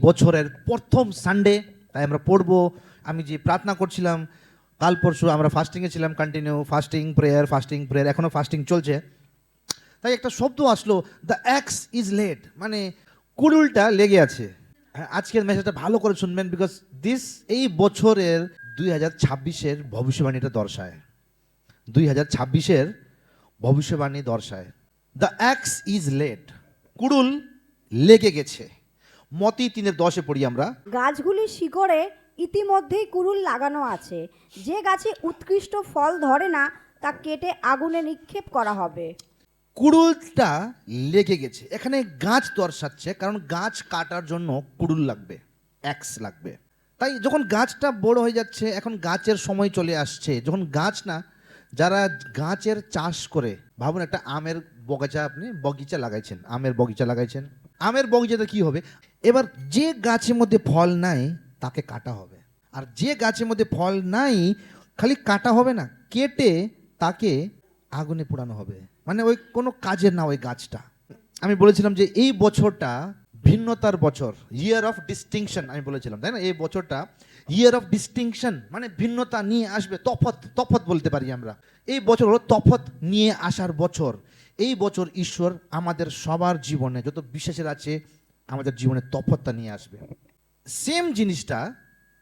বছরের প্রথম সানডে, তাই আমরা পড়বো। আমি যে প্রার্থনা করছিলাম কাল পরশু, আমরা ফাস্টিংয়ে ছিলাম, কন্টিনিউ ফাস্টিং প্রেয়ার, এখনও ফাস্টিং চলছে। তাই একটা শব্দ আসলো, দ্য অ্যাক্স ইজ লেড, মানে কুড়ুলটা লেগে আছে। হ্যাঁ, আজকের মেসেজটা ভালো করে শুনবেন, বিকজ এই বছরের 2026-এর ভবিষ্যবাণীটা দর্শায়। 2026-এর ভবিষ্যবাণী দর্শায়। দ্য অ্যাক্স ইজ লেড, কুড়ুল লেগে গেছে। মতি 3:10 পড়ি আমরা। গাছগুলির শিকড়ে ইতিমধ্যেই কুড়ুল লাগানো আছে, যে গাছে উৎকৃষ্ট ফল ধরে না তা কেটে আগুনে নিক্ষেপ করা হবে। কুড়ুলটা লেগে গেছে, এখানে গাছ দর্শাচ্ছে, কারণ গাছ কাটার জন্য কুড়ুল লাগবে, অ্যাক্স লাগবে। তাই যখন গাছটা বড় হয়ে যাচ্ছে, এখন গাছের সময় চলে আসছে, যখন গাছ না, যারা গাছের চাষ করে, ভাবুন একটা আমের বগিচা, আপনি বগিচা লাগাইছেন, আমের বগিচা লাগাইছেন, আমের বগিচাতে কি হবে, এবার যে গাছের মধ্যে ফল নাই তাকে কাটা হবে, আর যে গাছের মধ্যে ফল নাই খালি কাটা হবে না, কেটে তাকে আগুনে পোড়ানো হবে। মানে ওই কোনো কাজের না ওই গাছটা। আমি বলেছিলাম যে এই বছরটা ভিন্নতার বছর, ইয়ার অফ ডিস্টিংশন আমি বলেছিলাম, তাই না? এই বছরটা ইয়ার অফ ডিস্টিংশন, মানে ভিন্নতা নিয়ে আসবে, তফাৎ বলতে পারি আমরা। এই বছর হলো তফাৎ নিয়ে আসার বছর। এই বছর ঈশ্বর আমাদের সবার জীবনে, যত বিশ্বাসের আছে, আমাদের জীবনে তফাৎটা নিয়ে আসবে। সেম জিনিসটা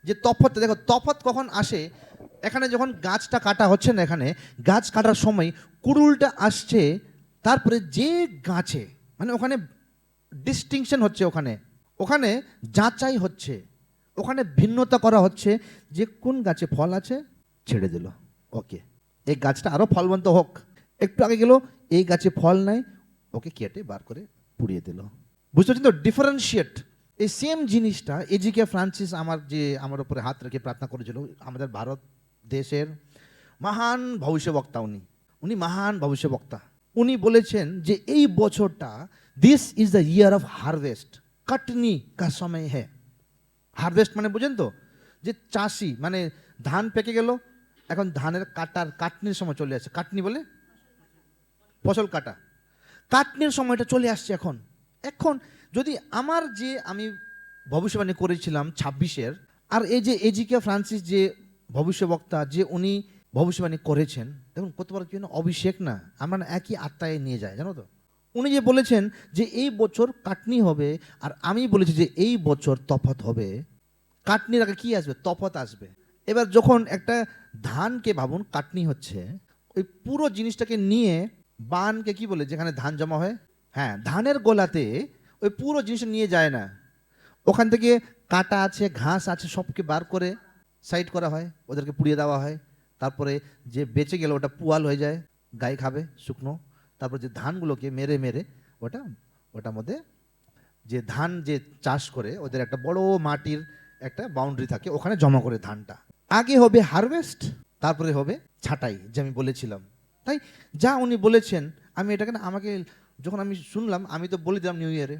যে তফাৎ, দেখো তফাৎ কখন আসে, এখানে যখন গাছটা কাটা হচ্ছে না, এখানে গাছ কাটার সময় কুড়ুলটা আসছে, তারপরে যে গাছে, মানে ওখানে ডিস্টিংশন হচ্ছে, ওখানে যাচাই হচ্ছে, ওখানে ভিন্নতা করা হচ্ছে, যে কোন গাছে ফল আছে ছেড়ে দিল, ওকে এই গাছটা আরও ফলবন্ত হোক। একটু আগে গেল, এই গাছে ফল নাই, ওকে কেটে বার করে পুড়িয়ে দিল। বুঝতে পারছেন তো ডিফারেন্সিয়েট। এই সেম জিনিসটা এজিকে ফ্রান্সিস আমার উপরে হাত রেখে প্রার্থনা করেছিল, আমাদের ভারত দেশের মহান ভবিষ্যবক্তা, উনি মহান ভবিষ্যবক্তা। উনি বলেছেন যে এই বছরটা, this is the year of harvest, কাটনি কা সময় হ্যাঁ। হারভেস্ট মানে বুঝেন তো, যে চাষি, মানে ধান পেকে গেল, এখন ধানের কাটনির সময় চলে আসছে। কাটনি বলে ফসল কাটা, কাটনির সময়টা চলে আসছে এখন। এখন যদি আমি ভবিষ্যবাণী করেছিলাম 26-এর, আর এই যে এজিকে ফ্রান্সিস যে ভবিষ্যবক্তা, যে উনি ভবিষ্যবাণী করেছেন, দেখুন কত বড় জন্য অভিষেক না, আমরা একই আত্মায় নিয়ে যায়, জানো তো। উনি যে বলেছেন যে এই বছর কাটনি হবে, আর আমি বলেছি যে এই বছর তফাৎ হবে। কাটনির আগে কি আসবে? তফাৎ আসবে। এবার যখন একটা ধানকে ভাবুন কাটনি হচ্ছে, ওই পুরো জিনিসটাকে নিয়ে বানকে কি বলে, যেখানে ধান জমা হয়, হ্যাঁ ধানের গোলাতে ওই পুরো জিনিসটা নিয়ে যায় না, ওখান থেকে কাটা আছে, ঘাস আছে, সবকে বার করে সাইড করা হয়, ওদেরকে পুড়িয়ে দেওয়া হয়। তারপরে যে বেঁচে গেলে ওটা পুয়াল হয়ে যায়, গায়ে খাবে শুকনো। তারপর যে ধানগুলোকে মেরে মেরে ওটার মধ্যে যে ধান যে চাষ করে, ওদের একটা বড় মাটির একটা বাউন্ডারি থাকে, ওখানে জমা করে ধানটা। আগে হবে হারভেস্ট, তারপরে হবে ছাঁটাই, যে আমি বলেছিলাম। তাই যা উনি বলেছেন, আমি এটাকে না, আমাকে যখন আমি শুনলাম, আমি তো বলে দিলাম নিউ ইয়ারে।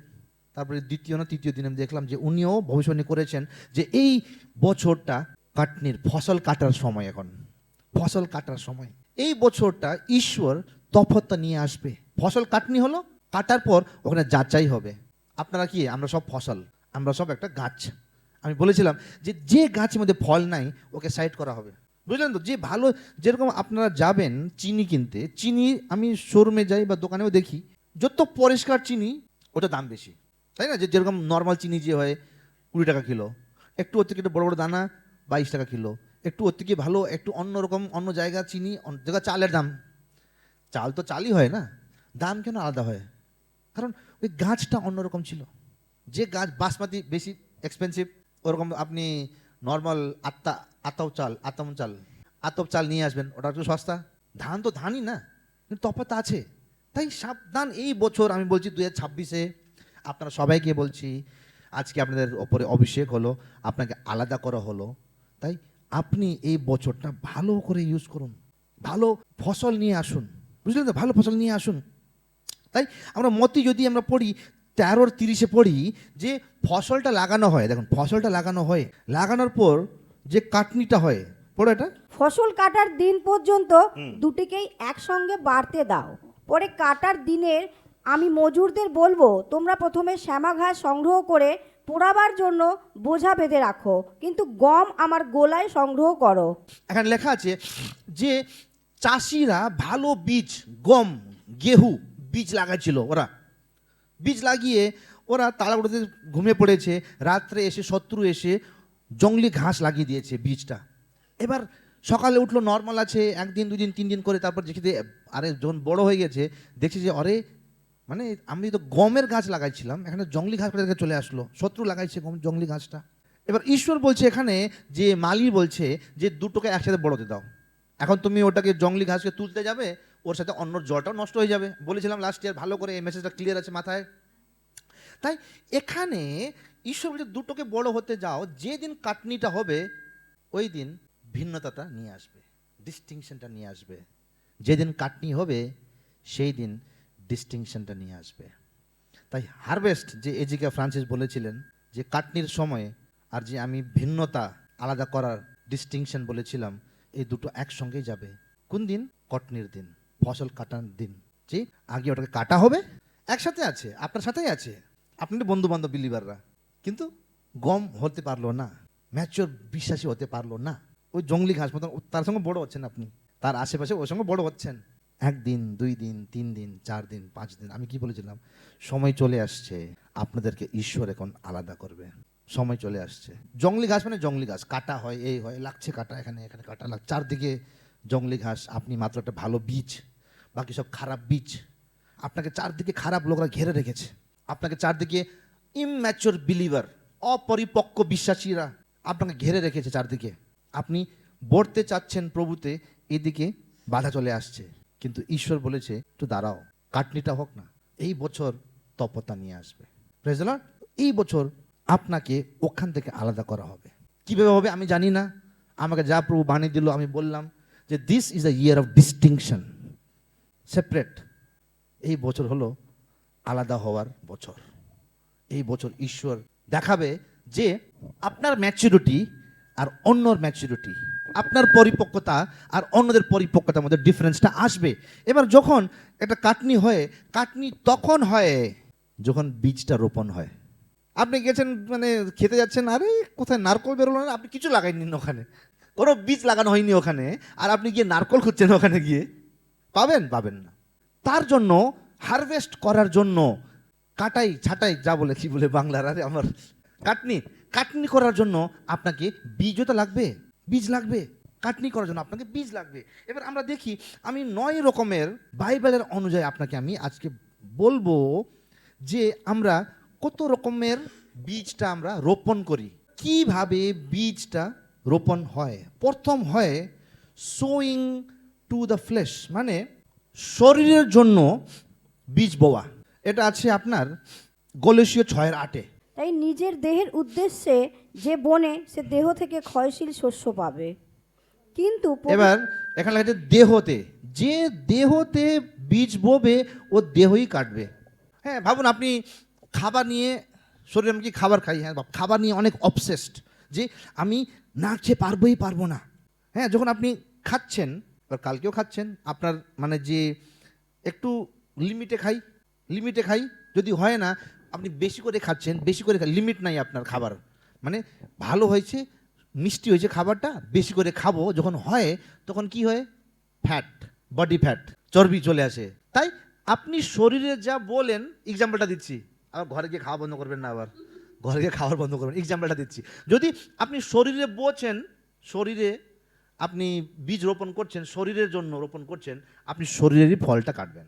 তারপরে দ্বিতীয় না তৃতীয় দিন আমি দেখলাম যে উনিও ভবিষ্যবাণী করেছেন যে এই বছরটা কাটনির, ফসল কাটার সময়, এখন ফসল কাটার সময়। এই বছরটা ঈশ্বর তফাৎটা নিয়ে আসবে। ফসল কাটনি হলো, কাটার পর ওখানে যাচাই হবে। আপনারা কি, আমরা সব ফসল, আমরা সব একটা গাছ। আমি বলেছিলাম যে গাছের মধ্যে ফল নাই, ওকে সাইড করা হবে। বুঝলেন তো? যে ভালো, যেরকম আপনারা যাবেন চিনি কিনতে, চিনি আমি শোরুমে যাই বা দোকানেও দেখি, যত পরিষ্কার চিনি ওটা দাম বেশি, তাই না? যেরকম নর্মাল চিনি যে হয় 20 টাকা কিলো, একটু ওর থেকে বড় বড় দানা 22 টাকা কিলো, একটু ওর থেকে ভালো, একটু অন্যরকম, অন্য জায়গা চিনি, অন্য জায়গা চালের দাম, চাল তো চালই হয় না, দাম কেন আলাদা হয়? কারণ ওই গাছটা অন্যরকম ছিল। যে গাছ বাসমতি বেশি এক্সপেন্সিভ, ওরকম আপনি নর্মাল আতপ চাল নিয়ে আসবেন, ওটা একটু সস্তা। ধান তো ধানই না, কিন্তু তফাৎ আছে। তাই সাবধান। এই বছর আমি বলছি 2026-এ আপনারা সবাইকে বলছি, আজকে আপনাদের ওপরে অভিষেক হলো, আপনাকে আলাদা করা হলো। তাই আপনি এই বছরটা ভালো করে ইউজ করুন, ভালো ফসল নিয়ে আসুন, বুঝলেন তো? ভালো ফসল নিয়ে আসুন। তাই আমরা মতি যদি আমরা পড়ি 13:30 পড়ি যে ফসলটা লাগানো হয়, দেখুন ফসলটা লাগানো হয়, লাগানোর পর যে কাটনিটা হয়, পড়ো এটা। ফসল কাটার দিন পর্যন্ত দুটিকেই একসঙ্গে বাড়তে দাও, পরে কাটার দিনের আমি মজুরদের বলবো, তোমরা প্রথমে শ্যামা ঘাস সংগ্রহ করে পোড়াবার জন্য বোঝা বেঁধে রাখো, কিন্তু গম আমার গোলায় সংগ্রহ করো। এখানে লেখা আছে যে চাষিরা ভালো বীজ, গম, গেহু বীজ লাগাইছিল। ওরা বীজ লাগিয়ে ওরা তাড়াহুড়োতে ঘুমিয়ে পড়েছে, রাত্রে এসে শত্রু এসে জঙ্গলি ঘাস লাগিয়ে দিয়েছে বীজটা। এবার সকালে উঠলো নর্মাল আছে, একদিন দুই দিন তিন দিন করে, তারপর দেখি আরে যখন বড় হয়ে গেছে দেখছি যে আরে মানে আমি তো গমের গাছ লাগাইছিলাম, এখানে জঙ্গলি ঘাস কোথা থেকে চলে আসলো, শত্রু লাগাইছে জঙ্গলি ঘাসটা। এবার ঈশ্বর বলছে এখানে, যে মালি বলছে যে দুটোকে একসাথে বড় হতে দাও। এখন তুমি ওটাকে জঙ্গলি ঘাসকে তুলতে যাবে, ওর সাথে অন্য জলটাও নষ্ট হয়ে যাবে। বলেছিলাম লাস্ট ইয়ার, ভালো করে এই মেসেজটা ক্লিয়ার আছে মাথায়। তাই এখানে ঈশ্বর বলছে দুটোকে বড় হতে যাও, যেদিন কাটনিটা হবে ওই দিন ভিন্নতাটা নিয়ে আসবে, ডিস্টিংশনটা নিয়ে আসবে। যেদিন কাটনি হবে সেই দিন ডিস্টিংশনটা নিয়ে আসবে। তাই হারভেস্ট যে এজিকে ফ্রান্সিস বলেছিলেন যে কাটনির সময় আর যে আমি ভিন্নতা আলাদা করার ডিস্টিংশন বলেছিলাম, এই দুটো একসঙ্গেই যাবে। কোন দিন? কটনির দিন, ফসল কাটার দিন। যে আগে ওটাকে কাটা হবে, একসাথে আছে, আপনার সাথেই আছে, আপনার বন্ধু বান্ধব বিলিভাররা, কিন্তু গম হতে পারলো না, ম্যাচিওর বিশ্বাসী হতে পারলো না। ওই জঙ্গলি ঘাস মতন তার সঙ্গে বড় হচ্ছেন, আপনি তার আশেপাশে ওর সঙ্গে বড় হচ্ছেন। একদিন, দুই দিন, তিন দিন, 4 দিন, 5 দিন। আমি কি বলেছিলাম? সময় চলে আসছে, আপনাদেরকে ঈশ্বর এখন আলাদা করবে। সময় চলে আসছে। জঙ্গলি ঘাস মানে জঙ্গলি ঘাস, কাটা হয়, এই হয়, লাগছে কাটা, এখানে এখানে কাটা লাগ, চারদিকে জঙ্গলি ঘাস। আপনি মাত্র একটা ভালো বীজ, বাকি সব খারাপ বীজ। আপনাকে চারদিকে খারাপ লোকরা ঘেরে রেখেছে, আপনাকে চারদিকে ইমম্যাচিওর বিলিভার, অপরিপক্ক বিশ্বাসীরা আপনাকে ঘেরে রেখেছে চারদিকে। আপনি বড়তে চাচ্ছেন প্রভুতে, এদিকে বাধা চলে আসছে। কিন্তু ঈশ্বর বলেছে একটু দাঁড়াও, কাটনিটা হোক না, এই বছর তপতা নিয়ে আসবে। Praise the lord. এই বছর আপনাকে ওখান থেকে আলাদা করা হবে। কিভাবে হবে আমি জানি না, আমাকে যা প্রভু বানিয়ে দিল আমি বললাম যে this is a year of distinction, separate. এই বছর হলো আলাদা হওয়ার বছর। এই বছর ঈশ্বর দেখাবে যে আপনার ম্যাচুরিটি আর অন্যর ম্যাচুরিটি, আপনার পরিপক্কতা আর অন্যদের পরিপক্কতার মধ্যে ডিফারেন্সটা আসবে। এবার যখন একটা কাটনি হয়, কাটনি তখন হয় যখন বীজটা রোপণ হয়। আপনি গেছেন মানে খেতে যাচ্ছেন, আরে কোথায় নারকল বেরোলো না, আপনি কিছু লাগাইনি ওখানে, কোনো বীজ লাগানো হয়নি ওখানে, আর আপনি গিয়ে নারকল খুঁজছেন ওখানে গিয়ে, পাবেন? পাবেন না। তার জন্য হারভেস্ট করার জন্য কাটাই ছাটাই যা বলে, কি বলে বাংলার, আরে আমার কাটনি, কাটনি করার জন্য আপনাকে বীজও তো লাগবে, বীজ লাগবে। কাটনি করার জন্য আপনাকে বীজ লাগবে। এবার আমরা দেখি, আমি 9 রকমের বাইবেলের অনুযায়ী আপনাকে আমি আজকে বলবো যে আমরা কত রকমের বীজটা আমরা রোপণ করি, কিভাবে বীজটা রোপণ হয়। প্রথম হয় সোয়িং টু দ্য ফ্লেশ, মানে শরীরের জন্য বীজ বোয়া। এটা আছে আপনার গলাতীয় 6:8। তাই নিজের দেহের উদ্দেশ্যে যে বনে সে দেহ থেকে ক্ষয়শীল শস্য পাবে, কিন্তু এবার এখানে লেখা আছে দেহতে, যে দেহতে বীজ বোবে ও দেহই কাটবে। হ্যাঁ, ভাবুন আপনি খাবার নিয়ে, শরীরে আমি কি খাবার খাই, হ্যাঁ খাবার নিয়ে অনেক অবসেসড, যে আমি না খেয়ে পারবো না। হ্যাঁ, যখন আপনি খাচ্ছেন, এবার কালকেও খাচ্ছেন, আপনার মানে যে একটু লিমিটে খাই যদি হয় না, আপনি বেশি করে খাচ্ছেন, বেশি করে লিমিট নাই আপনার খাবার, মানে ভালো হয়েছে, মিষ্টি হয়েছে খাবারটা, বেশি করে খাবো যখন হয়, তখন কি হয়? ফ্যাট, বডি ফ্যাট, চর্বি চলে আসে। তাই আপনি শরীরে যা বলেন, এক্সাম্পলটা দিচ্ছি, আবার ঘরে গিয়ে খাওয়া বন্ধ করবেন না, আবার ঘরে গিয়ে খাওয়ার বন্ধ করবেন, এক্সাম্পলটা দিচ্ছি। যদি আপনি শরীরে বোছেন, শরীরে আপনি বীজ রোপণ করছেন, শরীরের জন্য রোপণ করছেন, আপনি শরীরেরই ফলটা কাটবেন।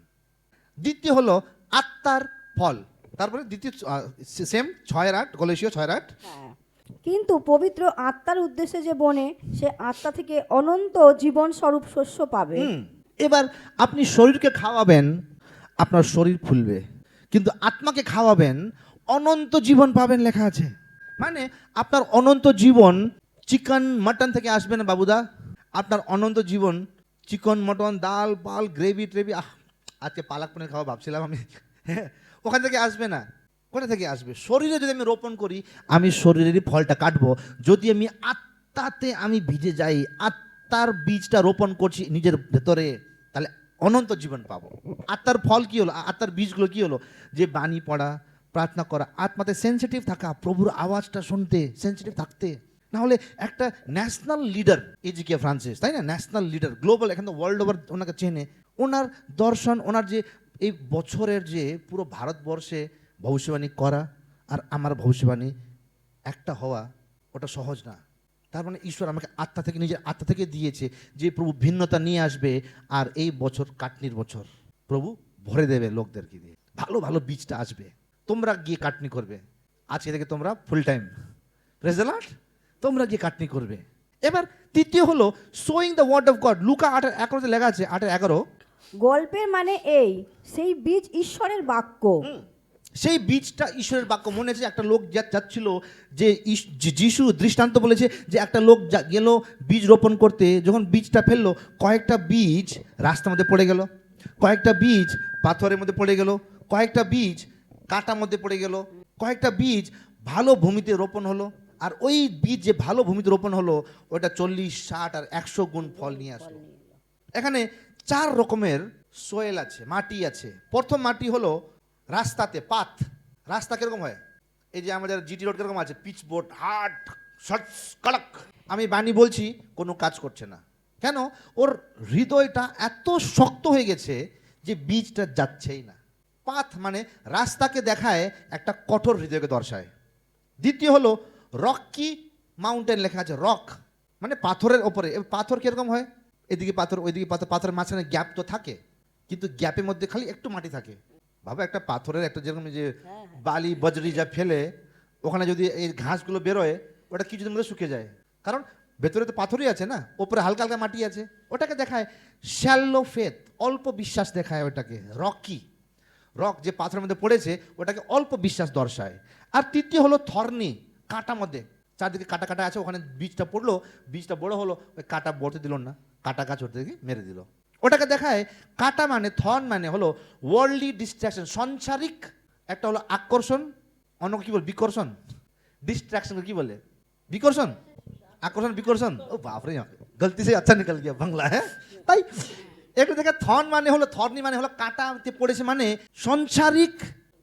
দ্বিতীয় হলো আত্মার ফল। তারপরে দ্বিতীয় সেম 6:8, গলাতীয় 6:8। হ্যাঁ, কিন্তু পবিত্র আত্মার উদ্দেশ্যে যে বনে সে আত্মা থেকে অনন্ত জীবন স্বরূপ শস্য পাবে। এবার আপনি শরীরকে খাওয়াবেন, আপনার শরীর ফুলবে, কিন্তু আত্মাকে খাওয়াবেন, অনন্ত জীবন পাবেন, লেখা আছে। মানে আপনার অনন্ত জীবন চিকেন মাটন থেকে আসবে না বাবুদা, আপনার অনন্ত জীবন চিকেন মটন, ডাল পাল, গ্রেভি ট্রেভি, আজকে পালাক পনির খাওয়া ভাবছিলাম আমি, হ্যাঁ ওখান থেকে আসবে না। কোথা থেকে আসবে? শরীরে যদি আমি রোপণ করি, আমি শরীরেরই ফলটা কাটবো। যদি আমি আত্মাতে আমি ভিজে যাই, আত্মার বীজটা রোপণ করছি নিজের ভেতরে, তাহলে অনন্ত জীবন পাবো। আত্মার ফল কি হলো? আত্মার বীজগুলো কি হলো? যে বাণী পড়া, প্রার্থনা করা, আত্মাতে সেন্সিটিভ থাকা, প্রভুর আওয়াজটা শুনতে সেন্সিটিভ থাকতে। না হলে একটা ন্যাশনাল লিডার এজিকে ফ্রান্সিস, তাই না, ন্যাশনাল লিডার, গ্লোবাল, এখানে ওয়ার্ল্ড ওভার ওনাকে চেনে। ওনার দর্শন, ওনার যে এই বছরের যে পুরো ভারতবর্ষে ভবিষ্যবাণী করা আর আমার ভবিষ্যবাণী একটা হওয়া, ওটা সহজ না। তার মানে ঈশ্বর আমাকে আত্মা থেকে, নিজের আত্মা থেকে দিয়েছে যে প্রভু ভিন্নতা নিয়ে আসবে, আর এই বছর কাটনির বছর, প্রভু ভরে দেবে লোকদেরকে দিয়ে, ভালো ভালো বীজটা আসবে, তোমরা গিয়ে কাটনি করবে। আজকে থেকে তোমরা full time, praise the lord, তোমরা গিয়ে কাটনি করবে। এবার তৃতীয় হলো sowing the word of God. লুকা 8:11 লেখা আছে, 8:11, গল্পের মানে এই, সেই বীজ ঈশ্বরের বাক্য। সেই বীজটা ঈশ্বরের বাক্য। মনে আছে একটা লোক যাচ্ছিল, যে যিশু দৃষ্টান্ত বলেছে যে একটা লোক গেল বীজ রোপণ করতে, যখন বীজটা ফেললো, কয়েকটা বীজ রাস্তার মধ্যে পড়ে গেল, কয়েকটা বীজ পাথরের মধ্যে পড়ে গেল, কয়েকটা বীজ কাঁটার মধ্যে পড়ে গেল, কয়েকটা বীজ ভালো ভূমিতে রোপণ হলো। আর ওই বীজ যে ভালো ভূমিতে রোপণ হলো, ওটা 40, 60 আর 100 গুণ ফল নিয়ে আসলো। এখানে 4 রকমের সোয়েল আছে, মাটি আছে। প্রথম মাটি হলো রাস্তাতে, পাথ। রাস্তা কিরকম হয়, এই যে আমাদের জিটি রোড কিরকম আছে, পিচ বোর্ড, হার্ড, শর্ট, কড়ক। আমি বাণী বলছি, কোনো কাজ করছে না। কেন? ওর হৃদয়টা এত শক্ত হয়ে গেছে যে বীজটা যাচ্ছেই না। পাথ মানে রাস্তাকে দেখায়, একটা কঠোর হৃদয়কে দর্শায়। দ্বিতীয় হলো রকি মাউন্টেন, লেখা আছে রক, মানে পাথরের ওপরে। পাথর কিরকম হয়, এদিকে পাথর ওইদিকে পাথর, পাথরের মাঝখানে গ্যাপ তো থাকে, কিন্তু গ্যাপের মধ্যে খালি একটু মাটি থাকে। ভাবো একটা পাথরের একটা যেরকম যে বালি বজরি যা ফেলে, ওখানে যদি এই ঘাসগুলো বেরোয়, ওটা কিছুদিন মধ্যে শুকিয়ে যায়, কারণ ভেতরে তো পাথরই আছে না, ওপরে হালকা হালকা মাটি আছে। ওটাকে দেখায় শ্যালো ফেথ, অল্প বিশ্বাস দেখায় ওটাকে। রকি, রক যে পাথরের মধ্যে পড়েছে, ওটাকে অল্প বিশ্বাস দর্শায়। আর তৃতীয় হলো থর্নি, কাঁটা মধ্যে, চারদিকে কাটা কাটা আছে, ওখানে বীজটা পড়লো, বীজটা বড় হলো, ওই কাঁটা বড়তে দিল না, কাঁটা গাছ ওর দিকে মেরে দিল। ওটাকে দেখায় কাঁটা মানে, থর্ন মানে হলো ওয়ার্ল্ডলি ডিস্ট্রাকশন, সংসারিক একটা হলো আকর্ষণ, অন্য কি বল, বিকর্ষণ। ডিস্ট্রাকশন কি বলে, বিকর্ষণ, আকর্ষণ, বিকর্ষণ। ও বাপরে, গলতি সে আচ্ছা নিকল গিয়া বাংলা, হ্যাঁ। তাই একটু দেখে, থর্ন মানে হলো, থর্নি মানে হলো কাঁটাতে পড়েছে, মানে সংসারিক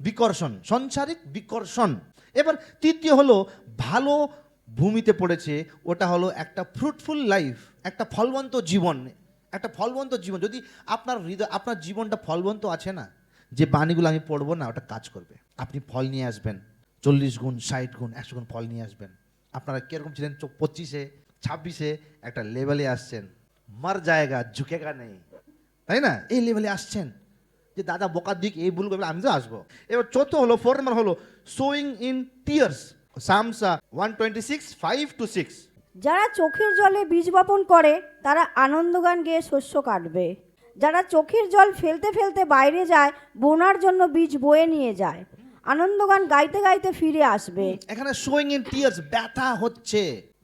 বিকর্ষণ, সংসারিক বিকর্ষণ। এবার তৃতীয় হলো ভালো ভূমিতে পড়েছে, ওটা হলো একটা ফ্রুটফুল লাইফ, একটা ফলবন্ত জীবন, একটা ফলবন্ত জীবন। যদি আপনার হৃদয়, আপনার জীবনটা ফলবন্ত আছে না, যে বাণীগুলো আমি পড়বো না, ওটা কাজ করবে। আপনি ফল নিয়ে আসবেন, 40 গুণ, 60 গুণ, 100 গুণ ফল নিয়ে আসবেন। আপনারা কিরকম ছিলেন 25-এ, 26-এ, একটা লেভেলে আসছেন, মার জায়গা ঝুঁকেগা নেই, তাই না? এই লেভেলে আসছেন যে দাদা বোকার দিক এই ভুল করবে, আমি তো আসবো। এবার চতুর্থ হলো, 4 নম্বর হলো সোয়িং ইন টিয়ার্স, সামস 126:5-6। যারা চোখের জলে বীজ বপন করে, তারা আনন্দগান গেয়ে শস্য কাটবে। যারা চোখের জল ফেলতে ফেলতে বাইরে যায়, বোনার জন্য বীজ বয়ে নিয়ে যায়, আনন্দগান গাইতে গাইতে ফিরে আসবে। এখানে সোয়িং ইন টিয়ার্স, ব্যথা হচ্ছে,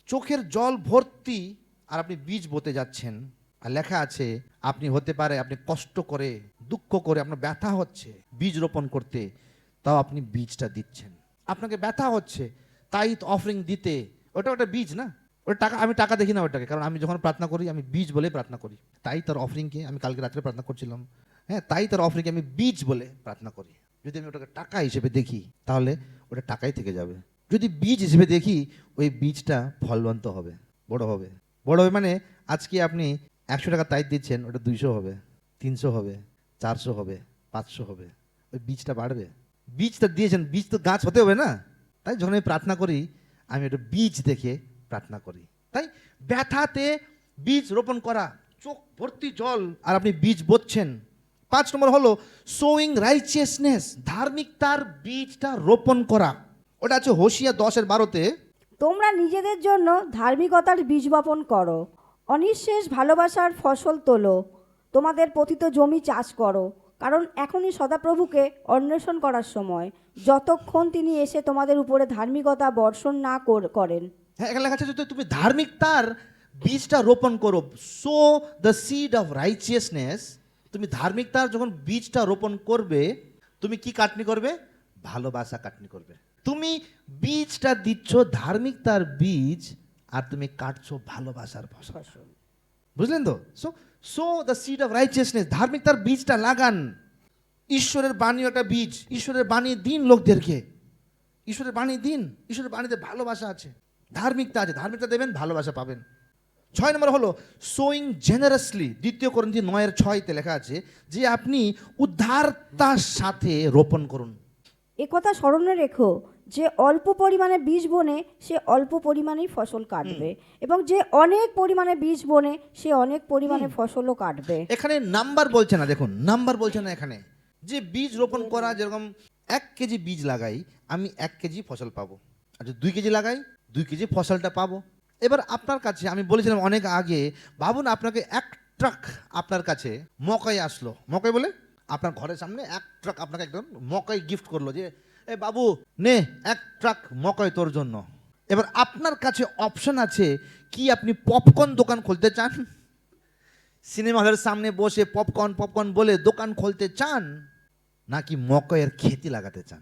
চোখের জল ভর্তি, আর আপনি বীজ বতে যাচ্ছেন। আর লেখা আছে আপনি হতে পারে, আপনি কষ্ট করে, দুঃখ করে, আপনার ব্যথা হচ্ছে বীজ রোপণ করতে, তাও আপনি বীজটা দিচ্ছেন। আপনাকে ব্যথা হচ্ছে তাই অফারিং দিতে, ওটা ওটা বীজ না, ওটা টাকা। আমি টাকা দেখি না ওটাকে, কারণ আমি যখন প্রার্থনা করি, আমি বীজ বলে প্রার্থনা করি। তাই তার অফারিংকে, আমি কালকে রাত্রে প্রার্থনা করছিলাম, হ্যাঁ, তাই তার অফারিংকে আমি বীজ বলে প্রার্থনা করি। যদি আমি ওটাকে টাকা হিসেবে দেখি, তাহলে ওটা টাকাই থেকে যাবে। যদি বীজ হিসেবে দেখি, ওই বীজটা ফলবন্ত হবে, বড় হবে। বড় হবে মানে আজকে আপনি 100 টাকা তাই দিচ্ছেন, ওটা 200 হবে, 300 হবে, 400 হবে, 500 হবে, ওই বীজটা বাড়বে। বীজটা দিয়েছেন, বীজ তো গাছ হতে হবে না। তাই যখন আমি প্রার্থনা করি, আমি ওটা বীজ দেখে প্রার্থনা করি। তাই ব্যথাতে বীজ রোপণ করা, চোখ ভর্তি জল, আর আপনি বীজ বচ্ছেন। 5 নম্বর হলো সোয়িং রাইচিয়াসনেস, ধার্মিকতার বীজটা রোপণ করা। ওটা আছে হোশিয়া 10:12-তে, তোমরা নিজেদের জন্য ধার্মিকতার বীজ বপন করো, অনিঃশেষ ভালোবাসার ফসল তোলো, তোমাদের পতিত জমি চাষ করো, কারণ এখনই সদাপ্রভুকে অন্বেষণ করার সময়, যতক্ষণ তিনি এসে তোমাদের উপরে ধার্মিকতা বর্ষণ না করেন। হ্যাঁ, এখানে লেখা আছে যে তুমি ধার্মিকতার বীজটা রোপণ করো, so the seed of righteousness. তুমি ধার্মিকতার যখন বীজটা রোপণ করবে, তুমি কি কাটনি করবে? ভালোবাসা কাটনি করবে। তুমি বীজটা দিচ্ছ ধার্মিকতার বীজ, আর তুমি কাটছো ভালোবাসার ফসল। বুঝলেন তো? So the seed of righteousness, ধার্মিকতার বীজটা লাগান। ঈশ্বরের বাণী একটা বীজ, ঈশ্বরের বাণী দিন লোকদেরকে, ঈশ্বরের বাণী দিন। ঈশ্বরের বাণীতে ভালোবাসা আছে, ধার্মিকতা আছে, ধার্মিকতা দেবেন, ভালোবাসা পাবেন। 6 নম্বর হলো সোয়িং জেনারাসলি। 2 Corinthians 9:6 লেখা আছে যে আপনি উদ্ধারতার সাথে রোপণ করুন। একথা স্মরণে রেখো যে অল্প পরিমাণে বীজ বোনে সে অল্প পরিমাণেই ফসল কাটবে, এবং যে অনেক পরিমাণে বীজ বোনে সে অনেক পরিমাণে ফসলও কাটবে। এখানে নাম্বার বলছে না, দেখুন নাম্বার বলছে না এখানে, যে বীজ রোপণ করা, যেরকম 1 কেজি বীজ লাগাই আমি 1 কেজি ফসল পাবো, আচ্ছা 2 কেজি লাগাই 2 কেজি ফসলটা পাবো। এবার আপনার কাছে আমি বলেছিলাম অনেক আগে, ভাবুন আপনাকে 1 ট্রাক আপনার কাছে মকাই আসলো, মকাই বলে আপনার ঘরের সামনে 1 ট্রাক আপনাকে একদম মকাই গিফট করলো, যে এ বাবু নে 1 ট্রাক মকাই তোর জন্য। এবার আপনার কাছে অপশন আছে কি, আপনি পপকর্ন দোকান খুলতে চান, সিনেমা হলের সামনে বসে পপকর্ন পপকর্ন বলে দোকান খুলতে চান, নাকি মকয়ের খেতি লাগাতে চান?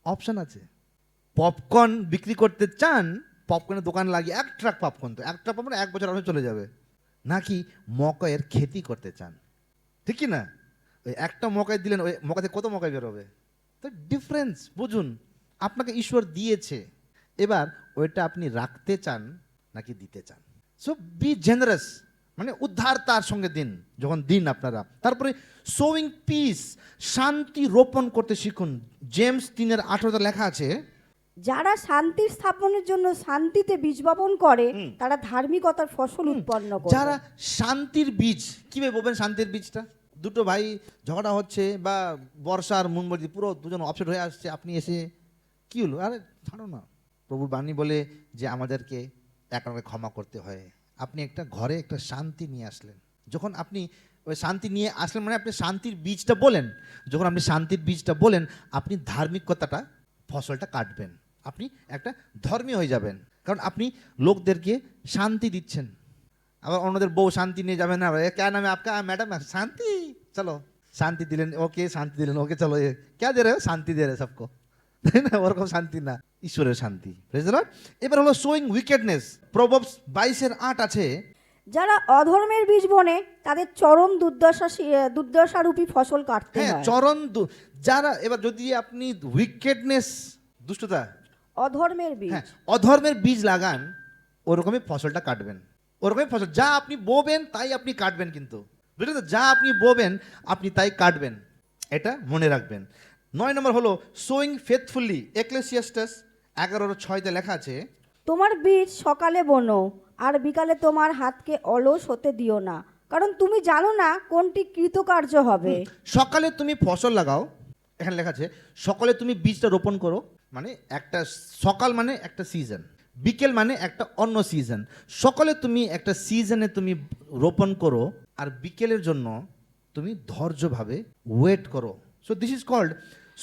অপশন আছে। পপকর্ন বিক্রি করতে চান, পপকর্নের দোকান লাগিয়ে 1 ট্রাক পপকর্ন, তো 1 ট্রাক পপকর্ন 1 বছর আগে চলে যাবে, নাকি মকয়ের খেতি করতে চান? ঠিক কি না? ওই একটা মকাই দিলেন, ওই মকাতে কত মকাই বেরোবে? তো ডিফারেন্স বুঝুন, আপনাকে ঈশ্বর দিয়েছে, এবার ওইটা আপনি রাখতে চান নাকি দিতে চান। সো বি জেনারাস, মানে উদ্ধার তার সঙ্গে দিন, যখন দিন আপনারা। তারপরে সোয়িং পিস, শান্তি রোপণ করতে শিখুন। জেমস 3:18 লেখা আছে, যারা শান্তির স্থাপনের জন্য শান্তিতে বীজ বপন করে তারা ধার্মিকতার ফসল উৎপন্ন করে। যারা শান্তির বীজ, কিভাবে বলবেন শান্তির বীজটা? দুটো ভাই ঝগড়া হচ্ছে, বা বর্ষার মুনমর্জি, পুরো দুজন অপসেট হয়ে আসছে, আপনি এসে কি হলো, আরে ছাড়ো না, প্রভুর বাণী বলে যে আমাদেরকে একে ক্ষমা করতে হয়। আপনি একটা ঘরে একটা শান্তি নিয়ে আসলেন, যখন আপনি ওই শান্তি নিয়ে আসলেন মানে আপনি শান্তির বীজটা বলেন, যখন আপনি শান্তির বীজটা বলেন আপনি ধার্মিকতাটা ফসলটা কাটবেন, আপনি একটা ধর্মী হয়ে যাবেন, কারণ আপনি লোকদেরকে শান্তি দিচ্ছেন। আবার অন্যদের বউ শান্তি নিয়ে যাবেন না, क्या नाम है आपका, मैडम शांति, चलो শান্তি দিলেন ওকে, শান্তি দিলেন ওকে, চলো क्या दे रहे हो, শান্তি दे रहे सबको, তাই না? ওরকম শান্তি না, ঈশ্বরের শান্তি। এবার হলো সোয়িং উইকেডনেস। প্রভাবস 22:8 আছে, যারা অধর্মের বীজ বোনে তাদের চরম দুর্দশারূপী ফসল কাটতে হ্যাঁ হয়। যারা, এবার যদি আপনি উইকেডনেস, দুষ্টতা, অধর্মের বীজ, হ্যাঁ অধর্মের বীজ লাগান, ওরকমই ফসলটা কাটবেন, ওরকমই ফসল, যা আপনি বোবেন তাই আপনি কাটবেন, কিন্তু বুঝলেন তো, যা আপনি বোবেন আপনি তাই কাটবেন, এটা মনে রাখবেন। 9 নম্বর হলো সোয়িং ফেথফুলি। এক্লেসিয়াস্টাস 11:6 লেখা আছে, তোমার বীজ সকালে বোনো আর বিকালে তোমার হাতকে অলস হতে দিও না, কারণ তুমি জানো না কোনটি কৃতকার্য হবে। সকালে তুমি ফসল লাগাও, এখানে লেখা আছে সকালে তুমি বীজটা রোপণ করো, মানে একটা সকাল মানে একটা সিজন, বিকেল মানে একটা অন্য সিজন। সকালে তুমি একটা সিজনে তুমি রোপণ করো, আর বিকেলের জন্য তুমি ধৈর্যভাবে ওয়েট করো। So this is called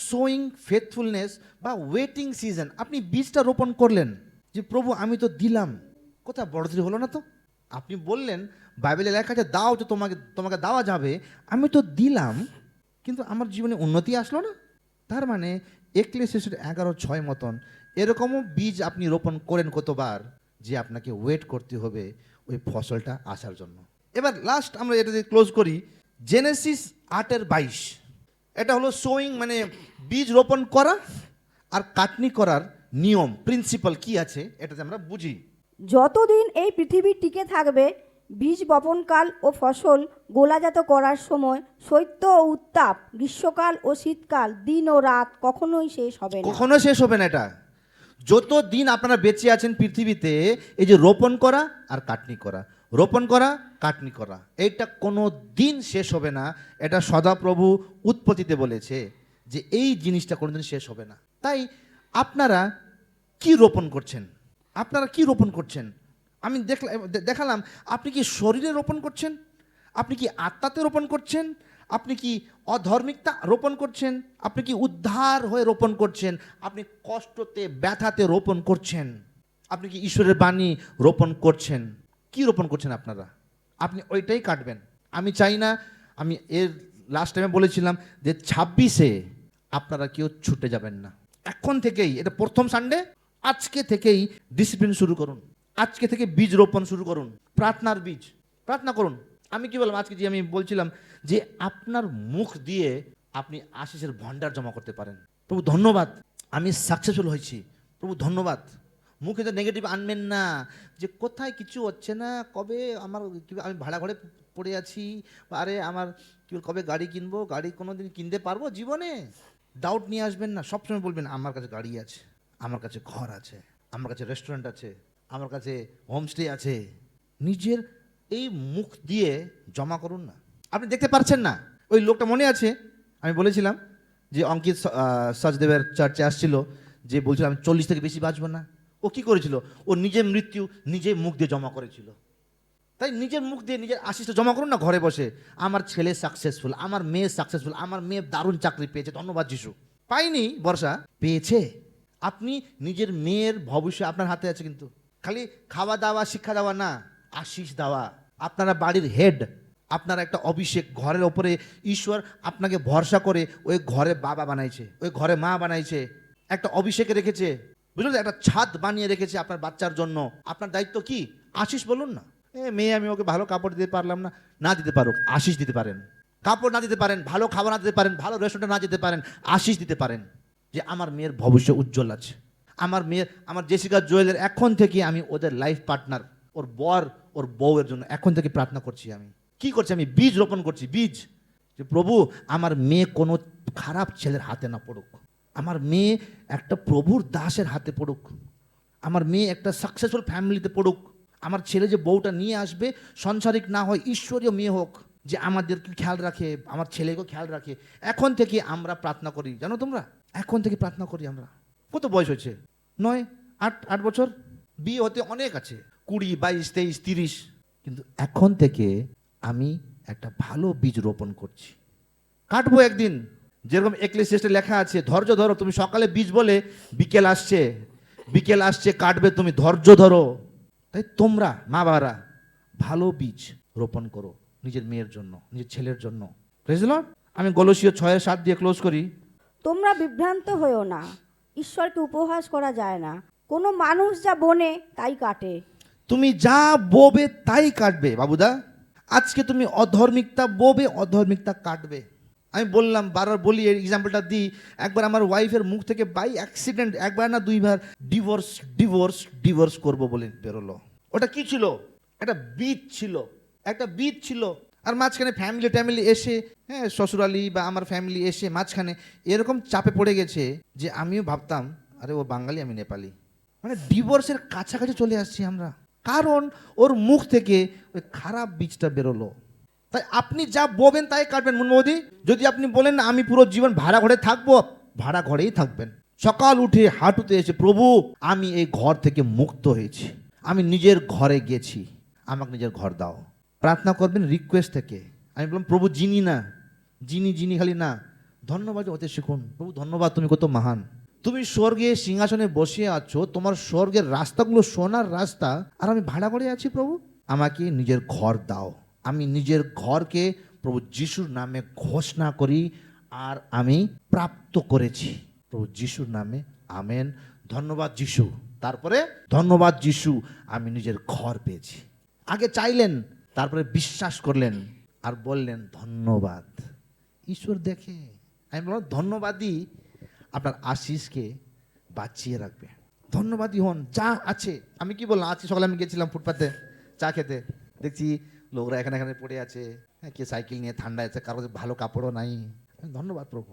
sowing faithfulness বা ওয়েটিং সিজন। আপনি বীজটা রোপণ করলেন, যে প্রভু আমি তো দিলাম, কোথায় বড়দের হলো না তো, আপনি বললেন বাইবেলে লেখা আছে দাও তো তোমাকে দেওয়া যাবে, আমি তো দিলাম কিন্তু আমার জীবনে উন্নতি আসলো না। তার মানে এক্লেসিয়াসের 11:6 মতন এরকমও বীজ আপনি রোপণ করেন কতবার, যে আপনাকে ওয়েট করতে হবে ওই ফসলটা আসার জন্য। এবার লাস্ট আমরা এটা দিয়ে ক্লোজ করি, জেনেসিস 8:22। এটা হলো সোয়িং, মানে বীজ রোপণ করা আর কাটনি করার নিয়ম, প্রিন্সিপাল কি আছে এটাতে আমরা বুঝি। যতদিন এই পৃথিবী টিকে থাকবে বীজ বপনকাল ও ফসল গোলাজাত করার সময় শৈত্য ও উত্তাপ, গ্রীষ্মকাল ও শীতকাল, দিন ও রাত কখনোই শেষ হবে না। কখনো শেষ হবে না। এটা যত দিন আপনারা বেঁচে আছেন পৃথিবীতে, এই যে রোপণ করা আর কাটনি করা, রোপণ করা কাটনি করা, এইটা কোনো দিন শেষ হবে না। এটা সদাপ্রভু উৎপত্তিতে বলেছে যে এই জিনিসটা কোনোদিন শেষ হবে না। তাই আপনারা কি রোপণ করছেন, আপনারা কি রোপণ করছেন? আমি দেখালাম, আপনি কি শরীরে রোপণ করছেন, আপনি কি আত্মাতে রোপণ করছেন, আপনি কি অধর্মিকতা রোপণ করছেন, আপনি কি উদ্ধার হয়ে রোপণ করছেন, আপনি কষ্টতে ব্যথাতে রোপণ করছেন, আপনি কি ঈশ্বরের বাণী রোপণ করছেন, কি রোপণ করছেন আপনারা? আপনি ওইটাই কাটবেন। আমি চাই না, আমি এর লাস্ট টাইমে বলেছিলাম যে 26-এ আপনারা কেউ ছুটে যাবেন না। এখন থেকেই, এটা প্রথম সানডে, আজকে থেকেই ডিসিপ্লিন শুরু করুন, আজকে থেকে বীজ রোপণ শুরু করুন, প্রার্থনার বীজ, প্রার্থনা করুন। আমি কি বললাম আজকে, যে আমি বলছিলাম যে আপনার মুখ দিয়ে আপনি আশিসের ভান্ডার জমা করতে পারেন। প্রভু ধন্যবাদ, আমি সাকসেসফুল হয়েছি। প্রভু ধন্যবাদ। মুখে তো নেগেটিভ আনবেন না, যে কোথায় কিছু হচ্ছে না, কবে আমার আমি ভাড়া ঘরে পড়ে আছি, বা আরে আমার কি কবে গাড়ি কিনবো, গাড়ি কোনো দিন কিনতে পারবো জীবনে। ডাউট নিয়ে আসবেন না, সবসময় বলবেন আমার কাছে গাড়ি আছে, আমার কাছে ঘর আছে, আমার কাছে রেস্টুরেন্ট আছে, আমার কাছে হোমস্টে আছে। নিজের এই মুখ দিয়ে জমা করুন না। আপনি দেখতে পারছেন না, ওই লোকটা মনে আছে আমি বলেছিলাম যে অঙ্কিত সচদেবের চার্চে আসছিল, যে বলছিল আমি 40 থেকে বেশি বাঁচবো না। ও কি করেছিল? ও নিজের মৃত্যু নিজের মুখ দিয়ে জমা করেছিল। তাই নিজের মুখ দিয়ে নিজের আশিসটা জমা করুন না ঘরে বসে। আমার ছেলে সাকসেসফুল, আমার মেয়ে সাকসেসফুল, আমার মেয়ে দারুণ চাকরি পেয়েছে, ধন্যবাদ যিশু। পাইনি বর্ষা, পেয়েছে। আপনি নিজের মেয়ের ভবিষ্যৎ আপনার হাতে আছে, কিন্তু খালি খাওয়া দাওয়া শিক্ষা দেওয়া না, আশিস দেওয়া। আপনারা বাড়ির হেড, আপনার একটা অভিষেক, ঘরের ওপরে ঈশ্বর আপনাকে ভরসা করে ওই ঘরে বাবা বানাইছে, ওই ঘরে মা বানাইছে, একটা অভিষেকে রেখেছে, বুঝলেন, একটা ছাদ বানিয়ে রেখেছে আপনার বাচ্চার জন্য। আপনার দায়িত্ব কি? আশিস বলুন না। মেয়ে আমি ওকে ভালো কাপড় দিতে পারলাম না, না দিতে পারুক, আশিস দিতে পারেন। কাপড় না দিতে পারেন, ভালো খাবার না দিতে পারেন, ভালো রেস্টুরেন্টে না যেতে পারেন, আশিস দিতে পারেন যে আমার মেয়ের ভবিষ্যৎ উজ্জ্বল আছে। আমার মেয়ের, আমার জেসিকা জুয়েলের এখন থেকে আমি ওদের লাইফ পার্টনার, ওর বর, ওর বউয়ের জন্য এখন থেকে প্রার্থনা করছি। আমি কি করছি? আমি বীজ রোপণ করছি, বীজ, যে প্রভু আমার মেয়ে কোনো খারাপ ছেলের হাতে না পড়ুক, আমার মেয়ে একটা প্রভুর দাসের হাতে পড়ুক, আমার মেয়ে একটা সাকসেসফুল ফ্যামিলিতে পড়ুক, আমার ছেলে যে বউটা নিয়ে আসবে সংসারিক না হয় ঈশ্বরীয় মেয়ে হোক, যে আমাদেরকে খেয়াল রাখে, আমার ছেলেকেও খেয়াল রাখে। এখন থেকে আমরা প্রার্থনা করি, জানো তোমরা, এখন থেকে প্রার্থনা করি আমরা। কত বয়স হয়েছে? 9, 8 বছর। বিয়ে হতে অনেক আছে, 20, 22, 23, 30। কিন্তু এখন থেকে আমি একটা ভালো বীজ রোপণ করছি, কাটবো একদিন। যেরকম এক্লেসিয়াস্টে লেখা আছে, ধৈর্য ধরো, তুমি সকালে বীজ বলে বিকেল আসছে, বিকেল আসছে কাটবে, তুমি ধৈর্য ধরো। তাই তোমরা মা বাবারা ভালো বীজ রোপণ করো নিজের মেয়ের জন্য, নিজের ছেলের জন্য। Praise the lord. আমি গলসীয় 6:7 দিয়ে ক্লোজ করি। তোমরা বিভ্রান্ত হয়েও না, ঈশ্বরকে উপহাস করা যায় না। কোনো মানুষ যা বনে তাই কাটে। তুমি যা বোবে তাই কাটবে বাবুদা। আজকে তুমি অধর্মিকতা বোবে, অধর্মিকতা কাটবে। আমি বললাম, বারবার বলি, এই এক্সাম্পলটা দিই। একবার আমার ওয়াইফের মুখ থেকে বাই অ্যাক্সিডেন্ট, একবার না দুইবার, ডিভোর্স ডিভোর্স ডিভোর্স করবো বলে বেরোলো। ওটা কি ছিল? একটা বীজ ছিল, একটা বীজ ছিল। আর মাঝখানে ফ্যামিলি এসে, হ্যাঁ শ্বশুরালি বা আমার ফ্যামিলি এসে মাঝখানে এরকম চাপে পড়ে গেছে যে আমিও ভাবতাম আরে ও বাঙালি আমি নেপালি, মানে ডিভোর্সের কাছাকাছি চলে আসছি আমরা, কারণ ওর মুখ থেকে ওই খারাপ বীজটা বেরোলো। তাই আপনি যা বলবেন তাই কাটবেন মনমোদি। যদি আপনি বলেন না আমি পুরো জীবন ভাড়া ঘরে থাকবো, ভাড়া ঘরেই থাকবেন। সকাল উঠে হাঁটুতে এসে প্রভু আমি এই ঘর থেকে মুক্ত হয়েছি, আমি নিজের ঘরে গেছি, আমাকে নিজের ঘর দাও। প্রার্থনা করবেন রিকোয়েস্ট থেকে। আমি বললাম প্রভু যিনি না, যিনি খালি না, ধন্যবাদ হতে শিখুন। প্রভু ধন্যবাদ, তুমি কত মহান, তুমি স্বর্গে সিংহাসনে বসে আছো, তোমার স্বর্গের রাস্তাগুলো সোনার রাস্তা, আর আমি ভাড়া ঘরে আছি। প্রভু আমাকে নিজের ঘর দাও। আমি নিজের ঘরকে প্রভু যিশুর নামে ঘোষণা করি, আর আমি প্রাপ্ত করেছি প্রভু যিশুর নামে, আমেন। ধন্যবাদ যিশু। তারপরে ধন্যবাদ যিশু, আমি নিজের ঘর পেয়েছি। আগে চাইলেন, তারপরে বিশ্বাস করলেন, আর বললেন ধন্যবাদ। ঈশ্বর দেখে। আমি বললাম ধন্যবাদই আপনার আশিসকে বাঁচিয়ে রাখবে। ধন্যবাদী হন যা আছে। আমি কি বললাম, আজকে সকালে আমি গেছিলাম ফুটপাতে চা খেতে, দেখছি লোকরা এখানে এখানে পড়ে আছে, হ্যাঁ কে সাইকেল নিয়ে, ঠান্ডা আছে, কারো ভালো কাপড়ও নাই। ধন্যবাদ প্রভু,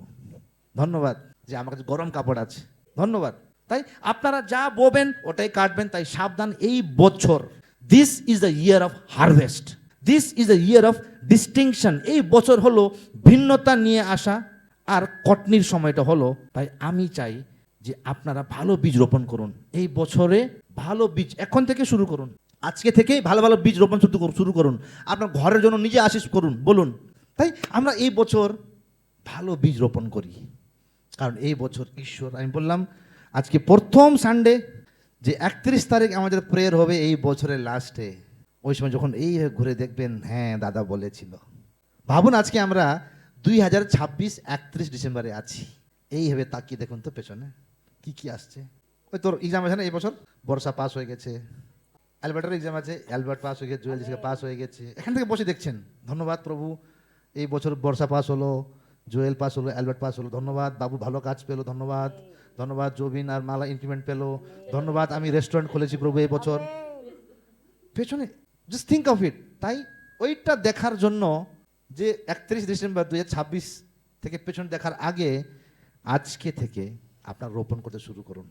ধন্যবাদ যে আমার কাছে গরম কাপড় আছে, ধন্যবাদ। তাই আপনারা যা বোবেন ওটাই কাটবেন। তাই সাবধান, এই বছর, this is the year of harvest, this is the year of distinction. এই বছর হলো ভিন্নতা নিয়ে আসা, আর কটনির সময়টা হলো। তাই আমি চাই যে আপনারা ভালো বীজ রোপণ করুন এই বছরে, ভালো বীজ এখন থেকে শুরু করুন, আজকে থেকেই ভালো ভালো বীজ রোপণ শুরু করুন। আপনার ঘরের জন্য নিজে আশীষ করুন, বলুন। তাই আমরা এই বছর ভালো বীজ রোপণ করি, কারণ এই বছর ঈশ্বর, আমি বললাম আজকে প্রথম সানডে, যে 31 তারিখ আমাদের প্রেয়ার হবে এই বছরের লাস্টে। ওই সময় যখন এই ঘুরে দেখবেন, হ্যাঁ দাদা বলেছিল। ভাবুন আজকে আমরা 2026 31 ডিসেম্বরে আছি। এইভাবে তাকিয়ে দেখুন তো পেছনে কি কি আসছে। ওই তোর এক্সাম আছে না এই বছর, বর্ষা পাস হয়ে গেছে, অ্যালবার্টের এক্সাম আছে, অ্যালবার্ট পাস হয়ে গেছে, জুয়েল পাস হয়ে গেছে। এখান থেকে বসে দেখছেন, ধন্যবাদ প্রভু এই বছর বর্ষা পাস হলো, জুয়েল পাস হলো, অ্যালবার্ট পাস হলো, ধন্যবাদ। বাবু ভালো কাজ পেলো, ধন্যবাদ। ধন্যবাদ। জবিন আর মালা ইনক্রিমেন্ট পেলো, ধন্যবাদ। আমি রেস্টুরেন্ট খুলেছি প্রভু এই বছর। পেছনে জাস্ট থিঙ্ক অফ ইট। তাই ওইটা দেখার জন্য যে 31 ডিসেম্বর 2026 থেকে পেছনে দেখার আগে আজকে থেকে আপনার রোপণ করতে শুরু করুন।